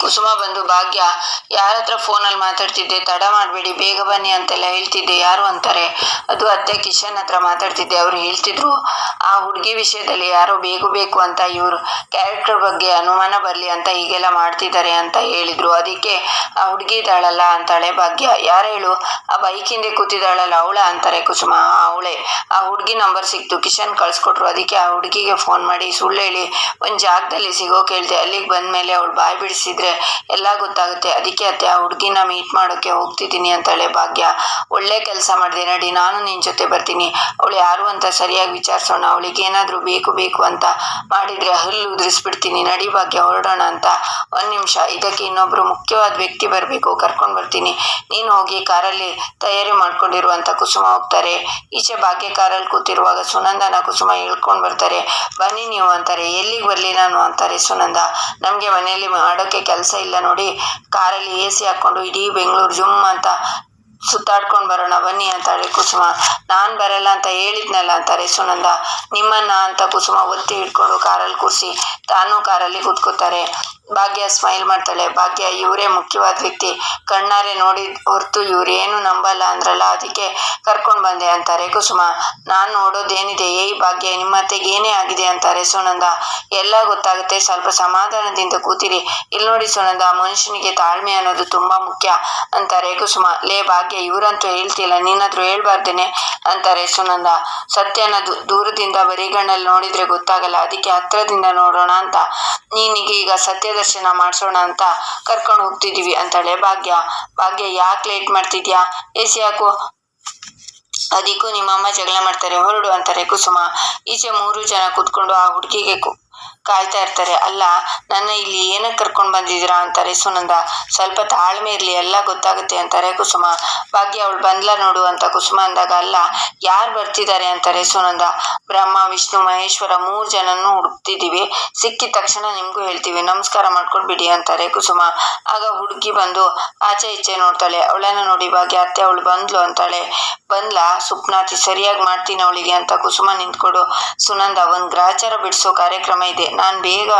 ಕುಸುಮ ಬಂದು ಭಾಗ್ಯ ಯಾರ ಹತ್ರ ಫೋನಲ್ಲಿ ಮಾತಾಡ್ತಿದ್ದೆ, ತಡ ಮಾಡಬೇಡಿ ಬೇಗ ಬನ್ನಿ ಅಂತೆಲ್ಲ ಹೇಳ್ತಿದ್ದೆ, ಯಾರು ಅಂತಾರೆ. ಅದು ಅತ್ತೆ ಕಿಶನ್ ಹತ್ರ ಮಾತಾಡ್ತಿದ್ದೆ. ಅವ್ರು ಹೇಳ್ತಿದ್ರು ಆ ಹುಡುಗಿ ವಿಷಯದಲ್ಲಿ ಯಾರೋ ಬೇಕು ಅಂತ ಇವ್ರು ಕ್ಯಾರೆಕ್ಟರ್ ಬಗ್ಗೆ ಅನುಮಾನ ಬರಲಿ ಅಂತ ಹೀಗೆಲ್ಲ ಮಾಡ್ತಿದ್ದಾರೆ ಅಂತ ಹೇಳಿದ್ರು. ಅದಕ್ಕೆ ಆ ಹುಡುಗಿ ಇದ್ದಾಳಲ್ಲ ಅಂತಾಳೆ ಭಾಗ್ಯ. ಯಾರು ಹೇಳು? ಆ ಬೈಕ್ ಹಿಂದೆ ಕೂತಿದ್ದಾಳಲ್ಲ ಅವಳ ಅಂತಾರೆ ಕುಸುಮ. ಅವಳೇ. ಆ ಹುಡುಗಿ ನಂಬರ್ ಸಿಕ್ತು, ಕಿಶನ್ ಕಳ್ಸ್ಕೊಟ್ರು. ಅದಕ್ಕೆ ಆ ಹುಡುಗಿಗೆ ಫೋನ್ ಮಾಡಿ ಸುಳ್ಳು ಹೇಳಿ ಒಂದು ಜಾಗದಲ್ಲಿ ಸಿಗೋಕೆ ಹೇಳ್ದೆ. ಅಲ್ಲಿಗೆ ಬಂದ್ಮೇಲೆ ಅವಳು ಬಾಯ್ ಬಿಡಿಸಿದ್ರೆ ಎಲ್ಲ ಗೊತ್ತಾಗುತ್ತೆ. ಅದಕ್ಕೆ ಅತ್ತೆ ಆ ಹುಡುಗಿನ ಮೀಟ್ ಮಾಡೋಕೆ ಹೋಗ್ತಿದ್ದೀನಿ ಅಂತಾಳೆ ಭಾಗ್ಯ. ಒಳ್ಳೆ ಕೆಲಸ ಮಾಡಿದೆ, ನಡಿ ನಾನು ನಿನ್ ಜೊತೆ ಬರ್ತೀನಿ. ಅವಳು ಯಾರು ಅಂತ ಸರಿಯಾಗಿ ವಿಚಾರಿಸೋಣ. ಅವಳಿಗೆ ಏನಾದ್ರೂ ಬೇಕು ಅಂತ ಮಾಡಿದ್ರೆ ಹಲ್ಲು ಉದುರಿಸ್ಬಿಡ್ತೀನಿ. ನಡಿ ಭಾಗ್ಯ ಹೊರಡೋಣ ಅಂತ. ಒಂದ್ ನಿಮಿಷ, ಇದಕ್ಕೆ ಇನ್ನೊಬ್ರು ಮುಖ್ಯವಾದ ವ್ಯಕ್ತಿ ಬರ್ಬೇಕು, ಕರ್ಕೊಂಡ್ ಬರ್ತೀನಿ. ನೀನು ಹೋಗಿ ಕಾರಲ್ಲಿ ತಯಾರಿ ಮಾಡ್ಕೊಂಡಿರು ಅಂತ ಕುಸುಮ ಹೋಗ್ತಾರೆ. ಈಚೆ ಭಾಗ್ಯ ಕಾರಲ್ಲಿ ಕೂತಿರುವಾಗ ಸುನಂದನ ಕುಸುಮ ಇಳ್ಕೊಂಡ್ ಬರ್ತಾರೆ. ಬನ್ನಿ ನೀವು ಅಂತಾರೆ. ಎಲ್ಲಿಗೆ ಬರ್ಲಿ ನಾನು ಅಂತಾರೆ ಸುನಂದ. ನಮ್ಗೆ ಮನೆಯಲ್ಲಿ ಮಾಡೋಕೆ ಕೆಲಸ ಇಲ್ಲ ನೋಡಿ, ಕಾರಲ್ಲಿ AC ಹಾಕೊಂಡು ಇಡೀ ಬೆಂಗಳೂರು ಜುಮ್ ಅಂತ ಸುತ್ತಾಡ್ಕೊಂಡು ಬರೋಣ ಬನ್ನಿ ಅಂತಾಳೆ ಕುಸುಮ. ನಾನ್ ಬರಲ್ಲ ಅಂತ ಹೇಳಿದ್ನಲ್ಲ ಅಂತಾರೆ ಸುನಂದ. ನಿಮ್ಮನ್ನ ಅಂತ ಕುಸುಮ ಒತ್ತಿ ಹಿಡ್ಕೊಂಡು ಕಾರಲ್ಲಿ ಕೂರಿಸಿ ತಾನು ಕಾರಲ್ಲಿ ಕೂತ್ಕೋತಾರೆ. ಭಾಗ್ಯ ಸ್ಮೈಲ್ ಮಾಡ್ತಾಳೆ. ಭಾಗ್ಯ ಇವರೇ ಮುಖ್ಯವಾದ ವ್ಯಕ್ತಿ, ಕಣ್ಣಾರೆ ನೋಡಿ ಹೊರ್ತು ಇವ್ರೇನು ನಂಬಲ್ಲ ಅಂದ್ರಲ್ಲ, ಅದಕ್ಕೆ ಕರ್ಕೊಂಡ್ ಬಂದೆ ಅಂತಾರೆ ಕುಸುಮ. ನಾನ್ ನೋಡೋದೇನಿದೆ? ಏಯ್ ಭಾಗ್ಯ, ನಿಮ್ಮ ಅತ್ತೆಗೆ ಏನೇ ಆಗಿದೆ ಅಂತಾರೆ ಸುನಂದ. ಎಲ್ಲ ಗೊತ್ತಾಗುತ್ತೆ, ಸ್ವಲ್ಪ ಸಮಾಧಾನದಿಂದ ಕೂತಿರಿ. ಇಲ್ಲಿ ನೋಡಿ ಸುನಂದ, ಮನುಷ್ಯನಿಗೆ ತಾಳ್ಮೆ ಅನ್ನೋದು ತುಂಬಾ ಮುಖ್ಯ ಅಂತಾರೆ ಕುಸುಮ. ಲೇ ಭಾಗ್ಯ, ಇವ್ರಂತೂ ಹೇಳ್ತಿಲ್ಲ, ನೀನಾದ್ರೂ ಹೇಳ್ಬಾರ್ದೇನೆ ಅಂತಾರೆ ಸುನಂದ. ಸತ್ಯನ ದೂರದಿಂದ ಬರಿಗಣ್ಣಲ್ಲಿ ನೋಡಿದ್ರೆ ಗೊತ್ತಾಗಲ್ಲ, ಅದಕ್ಕೆ ಹತ್ರದಿಂದ ನೋಡೋಣ ಅಂತ ನೀನಿಗೆ ಈಗ ಸತ್ಯ ದರ್ಶನ ಮಾಡ್ಸೋಣ ಅಂತ ಕರ್ಕೊಂಡು ಹೋಗ್ತಿದೀವಿ ಅಂತಾಳೆ ಭಾಗ್ಯ. ಭಾಗ್ಯ, ಯಾಕೆ ಲೇಟ್ ಮಾಡ್ತಿದ್ಯಾ? AC ಹಾಕು. ಅದಕ್ಕೂ ನಿಮ್ಮಮ್ಮ ಜಗಳ ಮಾಡ್ತಾರೆ, ಹೊರಡು ಅಂತಾರೆ ಕುಸುಮ. ಈಚೆ 3 ಜನ ಕೂತ್ಕೊಂಡು ಆ ಹುಡುಗಿಗೆ ಕಾಯ್ತಾ ಇರ್ತಾರೆ. ಅಲ್ಲ, ನನ್ನ ಇಲ್ಲಿ ಏನಕ್ಕೆ ಕರ್ಕೊಂಡು ಬಂದಿದ್ದೀರಾ ಅಂತಾರೆ ಸುನಂದ. ಸ್ವಲ್ಪ ತಾಳ್ಮೆ ಇರ್ಲಿ, ಎಲ್ಲ ಗೊತ್ತಾಗುತ್ತೆ ಅಂತಾರೆ ಕುಸುಮ. ಭಾಗ್ಯ, ಅವಳು ಬಂದ್ಲ ನೋಡು ಅಂತ ಕುಸುಮ ಅಂದಾಗ, ಅಲ್ಲ ಯಾರು ಬರ್ತಿದ್ದಾರೆ ಅಂತಾರೆ ಸುನಂದ. ಬ್ರಹ್ಮ ವಿಷ್ಣು ಮಹೇಶ್ವರ 3 ಜನನ್ನು ಹುಡುಕ್ತಿದೀವಿ, ಸಿಕ್ಕಿದ ತಕ್ಷಣ ನಿಮ್ಗೂ ಹೇಳ್ತೀವಿ, ನಮಸ್ಕಾರ ಮಾಡ್ಕೊಂಡು ಬಿಡಿ ಅಂತಾರೆ ಕುಸುಮ. ಆಗ ಹುಡುಗಿ ಬಂದು ಆಚೆ ಈಚೆ ನೋಡ್ತಾಳೆ. ಅವಳನ್ನ ನೋಡಿ ಭಾಗ್ಯ, ಅತ್ತೆ ಅವಳು ಬಂದ್ಲು ಅಂತಾಳೆ. ಬಂದ್ಲಾ? ಸುಪ್ನಾತಿ, ಸರಿಯಾಗಿ ಮಾಡ್ತೀನಿ ಅವಳಿಗೆ ಅಂತ ಕುಸುಮ ನಿಂತ್ಕೊಡು. ಸುನಂದ, ಒಂದ್ ಗ್ರಾಚಾರ ಬಿಡಿಸೋ ಕಾರ್ಯಕ್ರಮ ಇದೆ, ನಾನ್ ಬೇಗ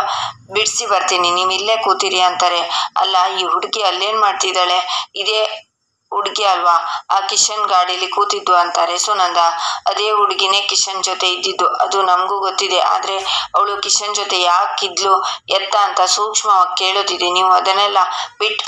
ಬಿಡಿಸಿ ಬರ್ತೀನಿ, ನೀವ್ ಇಲ್ಲೇ ಕೂತಿರಿ ಅಂತಾರೆ. ಅಲ್ಲ, ಈ ಹುಡುಗಿ ಅಲ್ಲೇನ್ ಮಾಡ್ತಿದ್ದಾಳೆ? ಇದೇ ಹುಡುಗಿ ಅಲ್ವಾ ಆ ಕಿಶನ್ ಗಾಡಿಲಿ ಕೂತಿದ್ದು ಅಂತಾರೆ ಸುನಂದ. ಅದೇ ಹುಡುಗಿನೇ ಕಿಶನ್ ಜೊತೆ ಇದ್ದಿದ್ದು, ಅದು ನಮಗೂ ಗೊತ್ತಿದೆ. ಆದ್ರೆ ಅವಳು ಕಿಶನ್ ಜೊತೆ ಯಾಕಿದ್ಲು ಎತ್ತ ಅಂತ ಸೂಕ್ಷ್ಮವಾಗಿ ಕೇಳೋದಿದೆ. ನೀವು ಅದನ್ನೆಲ್ಲ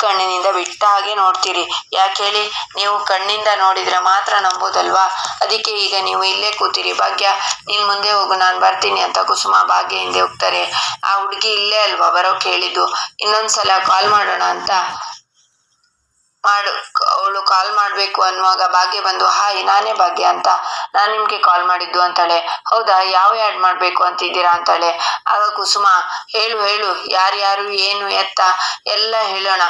ಕಣ್ಣಿನಿಂದ ಬಿಟ್ಟ ಹಾಗೆ ನೋಡ್ತೀರಿ. ಯಾಕೆ ಹೇಳಿ? ನೀವು ಕಣ್ಣಿಂದ ನೋಡಿದ್ರೆ ಮಾತ್ರ ನಂಬೋದಲ್ವಾ? ಅದಕ್ಕೆ ಈಗ ನೀವು ಇಲ್ಲೇ ಕೂತಿರಿ. ಭಾಗ್ಯ, ನೀನ್ ಮುಂದೆ ಹೋಗು, ನಾನ್ ಬರ್ತೀನಿ ಅಂತ ಕುಸುಮ ಭಾಗ್ಯ ಹಿಂದೆ ಹೋಗ್ತಾರೆ. ಆ ಹುಡುಗಿ ಇಲ್ಲೇ ಅಲ್ವಾ ಬರೋಕೆ ಹೇಳಿದ್ದು? ಇನ್ನೊಂದ್ಸಲ ಕಾಲ್ ಮಾಡೋಣ ಅಂತ ಅವಳು ಕಾಲ್ ಮಾಡ್ಬೇಕು ಅನ್ನುವಾಗ ಭಾಗ್ಯ ಬಂದು, ಹಾಯ್ ನಾನೇ ಭಾಗ್ಯ ಅಂತ, ನಾನ್ ನಿಮ್ಗೆ ಕಾಲ್ ಮಾಡಿದ್ದು ಅಂತಾಳೆ. ಹೌದಾ, ಯಾವ ಆ್ಯಡ್ ಮಾಡ್ಬೇಕು ಅಂತಿದ್ದೀರಾ ಅಂತಾಳೆ. ಆಗ ಕುಸುಮ, ಹೇಳು ಯಾರ್ಯಾರು ಏನು ಎತ್ತ ಎಲ್ಲ ಹೇಳೋಣ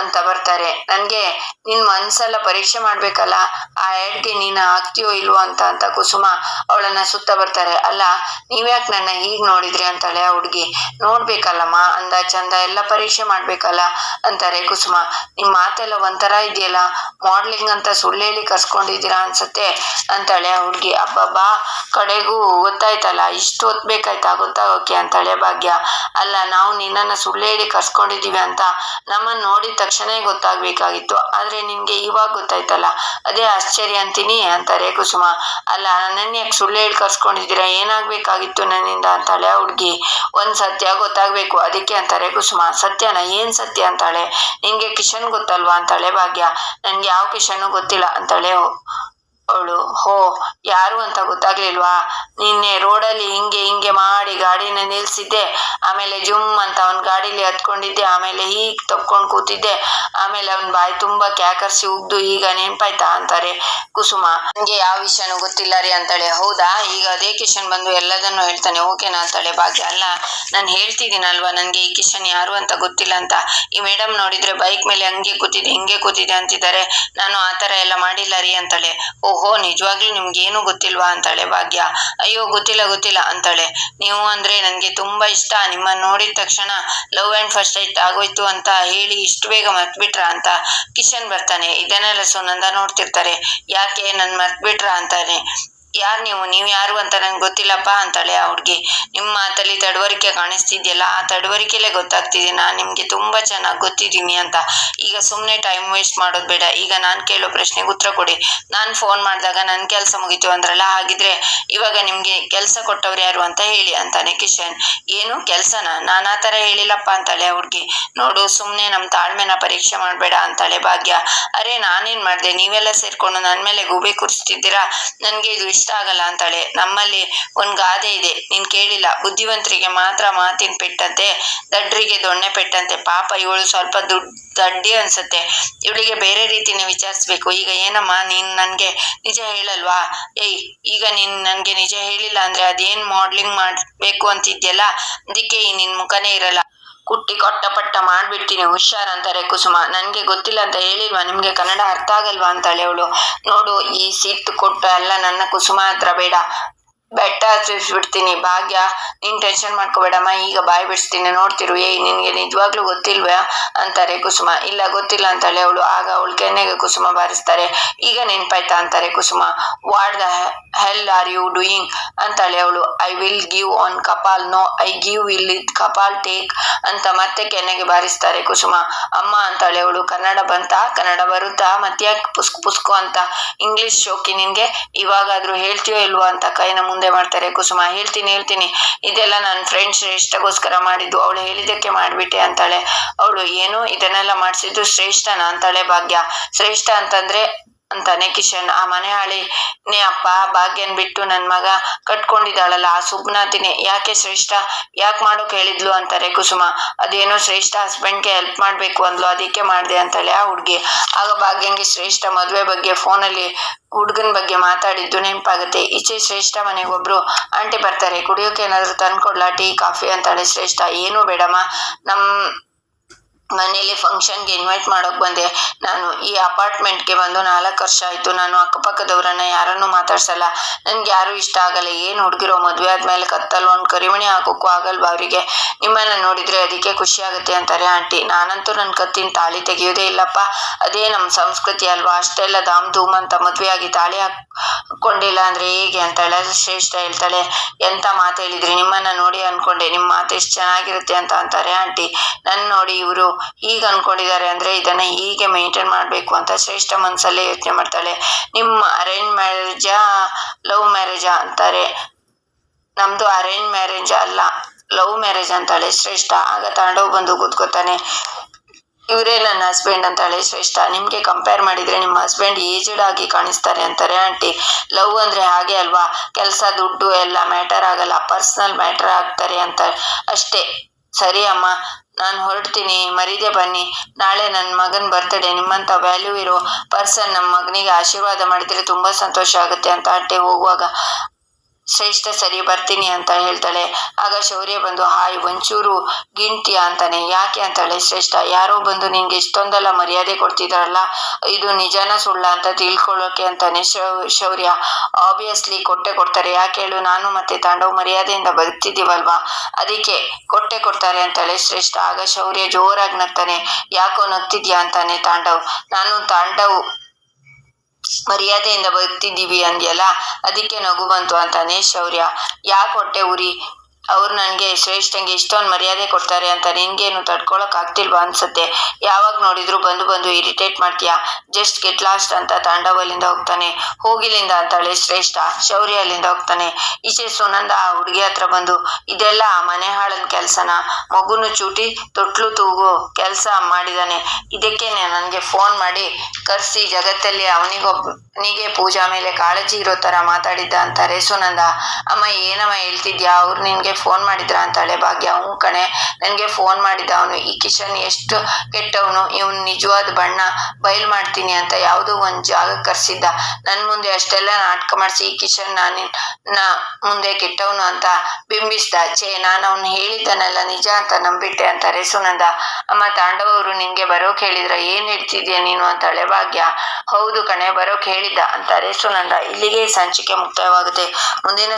ಅಂತ ಬರ್ತಾರೆ. ನನ್ಗೆ ನಿನ್ ಮನ್ಸೆಲ್ಲ ಪರೀಕ್ಷೆ ಮಾಡ್ಬೇಕಲ್ಲ, ಆ ಆ್ಯಡ್ಗೆ ನೀನು ಆಗ್ತೀಯೋ ಇಲ್ವೋ ಅಂತ ಕುಸುಮ ಅವಳನ್ನ ಸುತ್ತ ಬರ್ತಾರೆ. ಅಲ್ಲ, ನೀವ್ಯಾಕೆ ನನ್ನ ಹೀಗ್ ನೋಡಿದ್ರಿ ಅಂತಾಳೆ ಆ ಹುಡುಗಿ. ನೋಡ್ಬೇಕಲ್ಲಮ್ಮ, ಅಂದ ಚಂದ ಎಲ್ಲ ಪರೀಕ್ಷೆ ಮಾಡ್ಬೇಕಲ್ಲ ಅಂತಾರೆ ಕುಸುಮ. ನಿಮ್ ಮಾತೆಲ್ಲ ಒಂಥರ ಇದೆಯಲ್ಲ, ಮಾಡ್ಲಿಂಗ್ ಅಂತ ಸುಳ್ಳೇಳಿ ಕರ್ಸ್ಕೊಂಡಿದ್ದೀರಾ ಅನ್ಸತ್ತೆ ಅಂತಾಳೆ ಆ ಹುಡುಗಿ. ಅಬ್ಬಬ್ಬಾ, ಕಡೆಗೂ ಗೊತ್ತಾಯ್ತಲ್ಲ, ಇಷ್ಟು ಹೊತ್ಬೇಕಾಯ್ತಾ ಗೊತ್ತಾಗೋಕೆ ಅಂತಾಳೆ ಭಾಗ್ಯ. ಅಲ್ಲ, ನಾವು ನಿನ್ನನ್ನ ಸುಳ್ಳೇಳಿ ಕರ್ಸ್ಕೊಂಡಿದೀವಿ ಅಂತ ನಮ್ಮನ್ನ ನೋಡಿದ ತಕ್ಷಣ ಗೊತ್ತಾಗ್ಬೇಕಾಗಿತ್ತು, ಆದ್ರೆ ನಿನ್ಗೆ ಇವಾಗ ಗೊತ್ತಾಯ್ತಲ್ಲ, ಅದೇ ಆಶ್ಚರ್ಯ ಅಂತೀನಿ ಅಂತಾರೆ ಕುಸುಮ. ಅಲ್ಲ, ನನ್ನನ್ನ ಯಾಕೆ ಸುಳ್ಳು ಹೇಳಿ ಕರ್ಸ್ಕೊಂಡಿದ್ದೀರಾ? ಏನಾಗ್ಬೇಕಾಗಿತ್ತು ನನ್ನಿಂದ ಅಂತಾಳೆ ಆ ಹುಡುಗಿ. ಒಂದ್ ಸತ್ಯ ಗೊತ್ತಾಗ್ಬೇಕು, ಅದಕ್ಕೆ ಅಂತಾರೆ ಕುಸುಮ. ಸತ್ಯನ? ಏನ್ ಸತ್ಯ ಅಂತಾಳೆ. ನಿನ್ಗೆ ಕಿಶನ್ ಗೊತ್ತಲ್ವಾ ಅಂತಾಳೆ ಭಾಗ್ಯ. ನನ್ಗೆ ಯಾವ ಕಿಶನ್ನು ಗೊತ್ತಿಲ್ಲ ಅಂತಾಳೆ ಅವಳು. ಹೋ, ಯಾರು ಅಂತ ಗೊತ್ತಾಗ್ಲಿಲ್ವಾ? ನಿನ್ನೆ ರೋಡಲ್ಲಿ ಹಿಂಗೆ ಮಾಡಿ ಗಾಡಿನ ನಿಲ್ಸಿದ್ದೆ, ಆಮೇಲೆ ಜುಮ್ ಅಂತ ಅವನ್ ಗಾಡಿಲಿ ಹತ್ಕೊಂಡಿದ್ದೆ, ಆಮೇಲೆ ಹೀಗ್ ತಪ್ಕೊಂಡ್ ಕೂತಿದ್ದೆ, ಆಮೇಲೆ ಅವನ್ ಬಾಯಿ ತುಂಬಾ ಕ್ಯಾಕರ್ಸಿ ಉಗ್ದು, ಈಗ ನೆನ್ಪಾಯ್ತಾ ಅಂತಾರೆ ಕುಸುಮ. ನನ್ಗೆ ಯಾವ ವಿಷಯನೂ ಗೊತ್ತಿಲ್ಲ ರೀ ಅಂತಾಳೆ. ಹೌದಾ, ಈಗ ಅದೇ ಕಿಶನ್ ಬಂದು ಎಲ್ಲದನ್ನು ಹೇಳ್ತಾನೆ, ಓಕೆನಾ ಅಂತಾಳೆ ಭಾಗ್ಯ. ಅಲ್ಲ, ನಾನು ಹೇಳ್ತಿದ್ದೀನಲ್ವಾ, ನನ್ಗೆ ಈ ಕಿಶನ್ ಯಾರು ಅಂತ ಗೊತ್ತಿಲ್ಲ ಅಂತ. ಈ ಮೇಡಮ್ ನೋಡಿದ್ರೆ ಬೈಕ್ ಮೇಲೆ ಹಿಂಗೆ ಕೂತಿದೆ ಅಂತಿದ್ದಾರೆ, ನಾನು ಆತರ ಎಲ್ಲ ಮಾಡಿಲ್ಲ ರೀ ಅಂತಾಳೆ. ಓಹೋ, ನಿಜವಾಗ್ಲೂ ನಿಮ್ಗೇನು ಗೊತ್ತಿಲ್ವಾ ಅಂತಾಳೆ ಭಾಗ್ಯ. ಅಯ್ಯೋ ಗೊತ್ತಿಲ್ಲ ಅಂತಾಳೆ. ನೀವು ಅಂದ್ರೆ ನನ್ಗೆ ತುಂಬಾ ಇಷ್ಟ, ನಿಮ್ಮನ್ನ ನೋಡಿದ ತಕ್ಷಣ ಲವ್ ಅಂಡ್ ಫಸ್ಟ್ ಸೈಟ್ ಆಗೋಯ್ತು ಅಂತ ಹೇಳಿ ಇಷ್ಟು ಬೇಗ ಮರ್ತ್ಬಿಟ್ರ ಅಂತ ಕಿಶನ್ ಬರ್ತಾನೆ. ಇದನ್ನೆಲ್ಲ ಸುನಂದ ನೋಡ್ತಿರ್ತಾರೆ. ಯಾಕೆ ನನ್ ಮರ್ತ್ಬಿಟ್ರ ಅಂತಾನೆ. ಯಾರು ನೀವು ಯಾರು ಅಂತ ನಂಗೆ ಗೊತ್ತಿಲ್ಲಪ್ಪ ಅಂತಾಳೆ ಆ ಹುಡುಗಿ. ನಿಮ್ಮ ಮಾತಲ್ಲಿ ತಡವರಿಕೆ ಕಾಣಿಸ್ತಿದ್ಯಲ್ಲ, ಆ ತಡವರಿಕೆಲೇ ಗೊತ್ತಾಗ್ತಿದೆ ನಾನು ನಿಮ್ಗೆ ತುಂಬಾ ಚೆನ್ನಾಗಿ ಗೊತ್ತಿದ್ದೀನಿ ಅಂತ. ಈಗ ಸುಮ್ಮನೆ ಟೈಮ್ ವೇಸ್ಟ್ ಮಾಡೋದು ಬೇಡ. ಈಗ ನಾನು ಕೇಳೋ ಪ್ರಶ್ನೆಗೆ ಉತ್ತರ ಕೊಡಿ. ನಾನು ಫೋನ್ ಮಾಡಿದಾಗ ನನ್ನ ಕೆಲಸ ಮುಗೀತು ಅಂದ್ರಲ್ಲ, ಹಾಗಿದ್ರೆ ಇವಾಗ ನಿಮ್ಗೆ ಕೆಲಸ ಕೊಟ್ಟವ್ರು ಯಾರು ಅಂತ ಹೇಳಿ ಅಂತಾನೆ ಕಿಶನ್. ಏನು ಕೆಲ್ಸನ? ನಾನು ಆ ಥರ ಹೇಳಿಲ್ಲಪ್ಪ ಅಂತಾಳೆ ಆ ಹುಡುಗಿ. ನೋಡು, ಸುಮ್ಮನೆ ನಮ್ಮ ತಾಳ್ಮೆನ ಪರೀಕ್ಷೆ ಮಾಡಬೇಡ ಅಂತಾಳೆ ಭಾಗ್ಯ. ಅರೆ ನಾನೇನ್ ಮಾಡ್ದೆ? ನೀವೆಲ್ಲ ಸೇರ್ಕೊಂಡು ನನ್ನ ಮೇಲೆ ಗೂಬೆ ಕೂರಿಸ್ತಿದ್ದೀರಾ, ನನ್ಗೆ ಇದು ಇಷ್ಟ ಆಗಲ್ಲ ಅಂತಾಳೆ. ನಮ್ಮಲ್ಲಿ ಒಂದ್ ಗಾದೆ ಇದೆ, ನೀನ್ ಕೇಳಿಲ್ಲ? ಬುದ್ಧಿವಂತರಿಗೆ ಮಾತ್ರ ಮಾತಿನ ಪೆಟ್ಟಂತೆ, ದಡ್ರಿಗೆ ದೊಣ್ಣೆ ಪೆಟ್ಟಂತೆ. ಪಾಪ ಇವಳು ಸ್ವಲ್ಪ ದಡ್ಡಿ ಅನ್ಸತ್ತೆ, ಇವಳಿಗೆ ಬೇರೆ ರೀತಿನೇ ವಿಚಾರಿಸ್ಬೇಕು. ಈಗ ಏನಮ್ಮ, ನೀನ್ ನನ್ಗೆ ನಿಜ ಹೇಳಲ್ವಾ? ಏಯ್, ಈಗ ನೀನ್ ನನ್ಗೆ ನಿಜ ಹೇಳಿಲ್ಲ ಅಂದ್ರೆ ಅದೇನ್ ಮಾಡ್ಲಿಂಗ್ ಮಾಡ್ಬೇಕು ಅಂತಿದ್ಯಲ್ಲ, ಅದಕ್ಕೆ ಈ ನಿನ್ ಮುಖನೇ ಇರಲ್ಲ. ಕುಟ್ಟಿ ಕೊಟ್ಟಪಟ್ಟ ಮಾಡ್ಬಿಡ್ತೀನಿ, ಹುಷಾರ್ ಅಂತಾರೆ ಕುಸುಮ. ನನ್ಗೆ ಗೊತ್ತಿಲ್ಲ ಅಂತ ಹೇಳಿಲ್ವಾ? ನಿಮ್ಗೆ ಕನ್ನಡ ಅರ್ಥ ಆಗಲ್ವಾ ಅಂತಾಳೆ ಅವಳು. ನೋಡು, ಈ ಸಿಟ್ಟು ಕೊಟ್ಟು ಎಲ್ಲ ನನ್ನ ಕುಸುಮ ಹತ್ರ ಬೇಡ, ಬೆಟ್ಟ ಹತ್ತಿಸ್ಬಿಡ್ತೀನಿ. ಭಾಗ್ಯ, ನೀನ್ ಟೆನ್ಷನ್ ಮಾಡ್ಕೋಬೇಡಮ್ಮ, ಈಗ ಬಾಯ್ ಬಿಡಿಸ್ತೀನಿ, ನೋಡ್ತಿರು. ಏಯ್, ನಿನ್ಗೆ ನಿಜವಾಗ್ಲೂ ಗೊತ್ತಿಲ್ವಾ ಅಂತಾರೆ ಕುಸುಮ. ಇಲ್ಲ, ಗೊತ್ತಿಲ್ಲ ಅಂತಾಳೆ ಅವಳು. ಆಗ ಅವಳು ಕೆನ್ನೆಗೆ ಕುಸುಮ ಬಾರಿಸ್ತಾರೆ. ಈಗ ನೆನ್ಪಾಯ್ತಾ ಅಂತಾರೆ Kusuma. What the hell are you doing ಅಂತಾಳೆ ಅವಳು. I will give an kapal, no I give will it kapal take ಅಂತ ಮತ್ತೆ ಕೆನ್ನೆಗೆ ಬಾರಿಸ್ತಾರೆ ಕುಸುಮ. ಅಮ್ಮ ಅಂತಾಳೆ ಅವಳು. ಕನ್ನಡ ಬಂತಾ? ಕನ್ನಡ ಬರುತ್ತಾ? ಮತ್ತ್ಯಾಕ್ ಪುಸ್ಕು ಅಂತ ಇಂಗ್ಲಿಷ್ ಶೋಕಿ ನಿನ್ಗೆ? ಇವಾಗಾದ್ರೂ ಹೇಳ್ತೀಯೋ ಇಲ್ವೋ ಅಂತ ಕೈನ ಮುಂದೆ ಮಾಡ್ತಾರೆ ಕುಸುಮ. ಹೇಳ್ತೀನಿ, ಇದೆಲ್ಲ ನನ್ನ ಫ್ರೆಂಡ್ ಶ್ರೇಷ್ಠಗೋಸ್ಕರ ಮಾಡಿದ್ದು, ಅವಳು ಹೇಳಿದ್ದಕ್ಕೆ ಮಾಡ್ಬಿಟ್ಟೆ ಅಂತಾಳೆ ಅವಳು. ಏನು, ಇದನ್ನೆಲ್ಲ ಮಾಡಿಸಿದ್ದು ಶ್ರೇಷ್ಠನ ಅಂತಾಳೆ ಭಾಗ್ಯ. ಶ್ರೇಷ್ಠ ಅಂತಂದ್ರೆ ಅಂತಾನೆ ಕಿಶನ್. ಆ ಮನೆ ಹಾಳಿನೇ ಅಪ್ಪ, ಭಾಗ್ಯನ್ ಬಿಟ್ಟು ನನ್ ಮಗ ಕಟ್ಕೊಂಡಿದ್ದಾಳಲ್ಲ ಆ ಸುಬ್ನಾತಿನೇ. ಯಾಕೆ ಶ್ರೇಷ್ಠ ಯಾಕೆ ಮಾಡೋಕ್ ಹೇಳಿದ್ಲು ಅಂತಾರೆ ಕುಸುಮ. ಅದೇನೋ ಶ್ರೇಷ್ಠ ಹಸ್ಬೆಂಡ್ಗೆ ಹೆಲ್ಪ್ ಮಾಡ್ಬೇಕು ಅಂದ್ಲು, ಅದಕ್ಕೆ ಮಾಡ್ದೆ ಅಂತಾಳೆ ಆ ಹುಡ್ಗಿ. ಆಗ ಭಾಗ್ಯಂಗೆ ಶ್ರೇಷ್ಠ ಮದ್ವೆ ಬಗ್ಗೆ ಫೋನಲ್ಲಿ ಹುಡ್ಗನ್ ಬಗ್ಗೆ ಮಾತಾಡಿದ್ದು ನೆನಪಾಗುತ್ತೆ. ಈಚೆ ಶ್ರೇಷ್ಠ ಮನೆಗೆ ಒಬ್ರು ಆಂಟಿ ಬರ್ತಾರೆ. ಕುಡಿಯೋಕೆ ಏನಾದ್ರು ತಂದ್ಕೊಡ್ಲಾ? ಟೀ ಕಾಫಿ ಅಂತಾಳೆ ಶ್ರೇಷ್ಠ. ಏನೂ ಬೇಡಮ್ಮ, ನಮ್ ಮನೇಲಿ ಫಂಕ್ಷನ್ಗೆ ಇನ್ವೈಟ್ ಮಾಡೋಕ್ ಬಂದೆ ನಾನು. ಈ ಅಪಾರ್ಟ್ಮೆಂಟ್ಗೆ ಬಂದು 4 ವರ್ಷ ಆಯ್ತು. ನಾನು ಅಕ್ಕಪಕ್ಕದವ್ರನ್ನ ಯಾರನ್ನೂ ಮಾತಾಡ್ಸಲ್ಲ, ನನ್ಗೆ ಯಾರು ಇಷ್ಟ ಆಗಲ್ಲ. ಏನ್ ಹುಡ್ಗಿರೋ, ಮದ್ವೆ ಆದ್ಮೇಲೆ ಕತ್ತಲ್ ಒಂದ್ ಕರಿಮಣಿ ಹಾಕೋಕ್ಕೂ ಆಗಲ್ವಾ ಅವರಿಗೆ? ನಿಮ್ಮನ್ನ ನೋಡಿದ್ರೆ ಅದಕ್ಕೆ ಖುಷಿ ಆಗುತ್ತೆ ಅಂತಾರೆ ಆಂಟಿ. ನಾನಂತೂ ನನ್ ಕತ್ತಿನ ತಾಳಿ ತೆಗಿಯೋದೇ ಇಲ್ಲಪ್ಪ, ಅದೇ ನಮ್ ಸಂಸ್ಕೃತಿ ಅಲ್ವಾ. ಅಷ್ಟೆಲ್ಲ ಧಾಮ್ ಧೂಮ್ ಅಂತ ಮದ್ವೆ ಆಗಿ ತಾಳಿ ಹಾಕೊಂಡಿಲ್ಲ ಅಂದ್ರೆ ಹೇಗೆ ಅಂತಾಳೆ ಶ್ರೇಷ್ಠ. ಹೇಳ್ತಾಳೆ, ಎಂತ ಮಾತು ಹೇಳಿದ್ರಿ? ನಿಮ್ಮನ್ನ ನೋಡಿ ಅನ್ಕೊಂಡೆ ನಿಮ್ ಮಾತು ಎಷ್ಟು ಚೆನ್ನಾಗಿರುತ್ತೆ ಅಂತ ಅಂತಾರೆ ಆಂಟಿ. ನನ್ ನೋಡಿ ಇವರು ಹೀಗೆ ಅನ್ಕೊಂಡಿದ್ದಾರೆ ಅಂದ್ರೆ ಇದನ್ನ ಹೀಗೆ ಮೇಂಟೈನ್ ಮಾಡ್ಬೇಕು ಅಂತ ಶ್ರೇಷ್ಠ ಮನ್ಸಲ್ಲೇ ಯೋಚನೆ ಮಾಡ್ತಾಳೆ. ನಿಮ್ಮ ಅರೇಂಜ್ ಮ್ಯಾರೇಜಾ ಲವ್ ಮ್ಯಾರೇಜಾ ಅಂತಾರೆ. ನಮ್ದು ಅರೇಂಜ್ ಮ್ಯಾರೇಜ್ ಅಲ್ಲ, ಲವ್ ಮ್ಯಾರೇಜ್ ಅಂತಾಳೆ ಶ್ರೇಷ್ಠ. ಆಗ ತಾಂಡವ್ ಬಂದು ಕೂತ್ಕೋತಾನೆ. ಇವರೇ ನನ್ನ ಹಸ್ಬೆಂಡ್ ಅಂತಾಳೆ ಶ್ರೇಷ್ಠ. ನಿಮ್ಗೆ ಕಂಪೇರ್ ಮಾಡಿದ್ರೆ ನಿಮ್ಮ ಹಸ್ಬೆಂಡ್ ಏಜ್ಡ್ ಆಗಿ ಕಾಣಿಸ್ತಾರೆ ಅಂತಾರೆ ಆಂಟಿ. ಲವ್ ಅಂದ್ರೆ ಹಾಗೆ ಅಲ್ವಾ, ಕೆಲಸ ದುಡ್ಡು ಎಲ್ಲ ಮ್ಯಾಟರ್ ಆಗಲ್ಲ, ಪರ್ಸನಲ್ ಮ್ಯಾಟರ್ ಆಗ್ತಾರೆ ಅಂತ ಅಷ್ಟೇ. ಸರಿ ಅಮ್ಮ, ನಾನು ಹೊರಡ್ತೀನಿ, ಮರೀದೆ ಬನ್ನಿ. ನಾಳೆ ನನ್ನ ಮಗನ್ ಬರ್ತಡೇ, ನಿಮ್ಮಂತ ವ್ಯಾಲ್ಯೂ ಇರೋ ಪರ್ಸನ್ ನಮ್ಮ ಮಗನಿಗೆ ಆಶೀರ್ವಾದ ಮಾಡಿದ್ರೆ ತುಂಬಾ ಸಂತೋಷ ಆಗುತ್ತೆ ಅಂತ ಆಂಟಿ ಹೋಗುವಾಗ ಶ್ರೇಷ್ಠ ಸರಿ ಬರ್ತೀನಿ ಅಂತ ಹೇಳ್ತಾಳೆ. ಆಗ ಶೌರ್ಯ ಬಂದು, ಹಾಯ್, ಒಂಚೂರು ಗಿಣ್ತೀಯ ಅಂತಾನೆ. ಯಾಕೆ ಅಂತಾಳೆ ಶ್ರೇಷ್ಠ. ಯಾರೋ ಬಂದು ನಿನ್ಗೆ ಇಷ್ಟೊಂದೆಲ್ಲ ಮರ್ಯಾದೆ ಕೊಡ್ತಿದಾರಲ್ಲ, ಇದು ನಿಜಾನ ಸುಳ್ಳ ಅಂತ ತಿಳ್ಕೊಳ್ಳೋಕೆ ಅಂತಾನೆ ಶೌರ್ಯ. ಆಬ್ವಿಯಸ್ಲಿ ಕೊಡ್ತಾರೆ. ಯಾಕೆ ಹೇಳು, ನಾನು ಮತ್ತೆ ತಾಂಡವ್ ಮರ್ಯಾದೆಯಿಂದ ಬದುಕ್ತಿದ್ದೀವಲ್ವಾ, ಅದಕ್ಕೆ ಕೊಡ್ತಾರೆ ಅಂತಾಳೆ ಶ್ರೇಷ್ಠ. ಆಗ ಶೌರ್ಯ ಜೋರಾಗಿ ನಗ್ತಾನೆ. ಯಾಕೋ ನಗ್ತಿದ್ಯಾ ಅಂತಾನೆ ತಾಂಡವ್. ನಾನು ತಾಂಡವ್ ಮರ್ಯಾದೆಯಿಂದ ಬದುಕ್ತಿದ್ದೀವಿ ಅಂದ್ಯಲ್ಲ, ಅದಕ್ಕೆ ನಗು ಬಂತು ಅಂತಾನೆ ಶೌರ್ಯ. ಯಾಕೆ ಹೊಟ್ಟೆ ಉರಿ? ಅವ್ರು ನನ್ಗೆ ಶ್ರೇಷ್ಠಂಗೆ ಇಷ್ಟೊಂದು ಮರ್ಯಾದೆ ಕೊಡ್ತಾರೆ ಅಂತ ನಿನ್ಗೇನು ತಡ್ಕೊಳಕ್ ಆಗ್ತಿಲ್ವಾ ಅನ್ಸತ್ತೆ? ಯಾವಾಗ ನೋಡಿದ್ರು ಬಂದು ಇರಿಟೇಟ್ ಮಾಡ್ತೀಯಾ? ಜಸ್ಟ್ ಗೆಟ್ ಲಾಸ್ಟ್ ಅಂತ ತಾಂಡವ್ ಅಲ್ಲಿಂದ ಹೋಗ್ತಾನೆ. ಹೋಗಿಲಿಂದ ಅಂತಾಳೆ ಶ್ರೇಷ್ಠ. ಶೌರ್ಯ ಅಲ್ಲಿಂದ ಹೋಗ್ತಾನೆ. ಈಚೆ ಸುನಂದ ಆ ಹುಡುಗಿ ಹತ್ರ ಬಂದು, ಇದೆಲ್ಲ ಮನೆ ಹಾಳನ್ ಕೆಲ್ಸನ? ಮಗುನು ಚೂಟಿ ತೊಟ್ಲು ತೂಗು ಕೆಲ್ಸ ಮಾಡಿದಾನೆ, ಇದಕ್ಕೆ ನನ್ಗೆ ಫೋನ್ ಮಾಡಿ ಕರ್ಸಿ ಜಗತ್ತಲ್ಲಿ ಅವನಿಗೆ ಪೂಜಾ ಮೇಲೆ ಕಾಳಜಿ ಇರೋ ತರ ಮಾತಾಡಿದ್ದ ಅಂತಾರೆ ಸುನಂದ. ಅಮ್ಮ, ಏನಮ್ಮ ಹೇಳ್ತಿದ್ಯಾ? ಅವ್ರು ನಿನ್ಗೆ ಫೋನ್ ಮಾಡಿದ್ರ ಅಂತಾಳೆ ಭಾಗ್ಯ. ಹ್ಞೂ ಕಣೆ, ನನ್ಗೆ ಫೋನ್ ಮಾಡಿದ್ದ ಅವನು. ಈ ಕಿಶನ್ ಎಷ್ಟು ಕೆಟ್ಟವನು, ಇವನ್ ನಿಜವಾದ ಬಣ್ಣ ಬಯಲ್ ಮಾಡ್ತೀನಿ ಅಂತ ಯಾವುದೋ ಒಂದ್ ಜಾಗಕ್ಕೆ ಕರ್ಸಿದ್ದ. ನನ್ ಮುಂದೆ ಅಷ್ಟೆಲ್ಲ ನಾಟಕ ಮಾಡಿಸಿ ಈ ಕಿಶನ್ ನಾನಿನ್ನ ಮುಂದೆ ಕೆಟ್ಟವನು ಅಂತ ಬಿಂಬಿಸ್ದ. ನಾನು ಅವ್ನು ಹೇಳಿದ್ದನ್ನೆಲ್ಲ ನಿಜ ಅಂತ ನಂಬಿಟ್ಟೆ ಅಂತಾರೆ ಸುನಂದ. ಅಮ್ಮ, ತಾಂಡವ್ ಅವರು ನಿನ್ಗೆ ಬರೋಕ್ ಹೇಳಿದ್ರ? ಏನ್ ಹೇಳ್ತಿದ್ಯಾ ನೀನು ಅಂತಾಳೆ ಭಾಗ್ಯ. ಹೌದು ಕಣೆ, ಬರೋಕ್ ಹೇಳಿದ್ದ ಅಂತಾರೆ ಸುನಂದ. ಇಲ್ಲಿಗೆ ಸಂಚಿಕೆ ಮುಕ್ತಾಯವಾಗುತ್ತೆ. ಮುಂದಿನ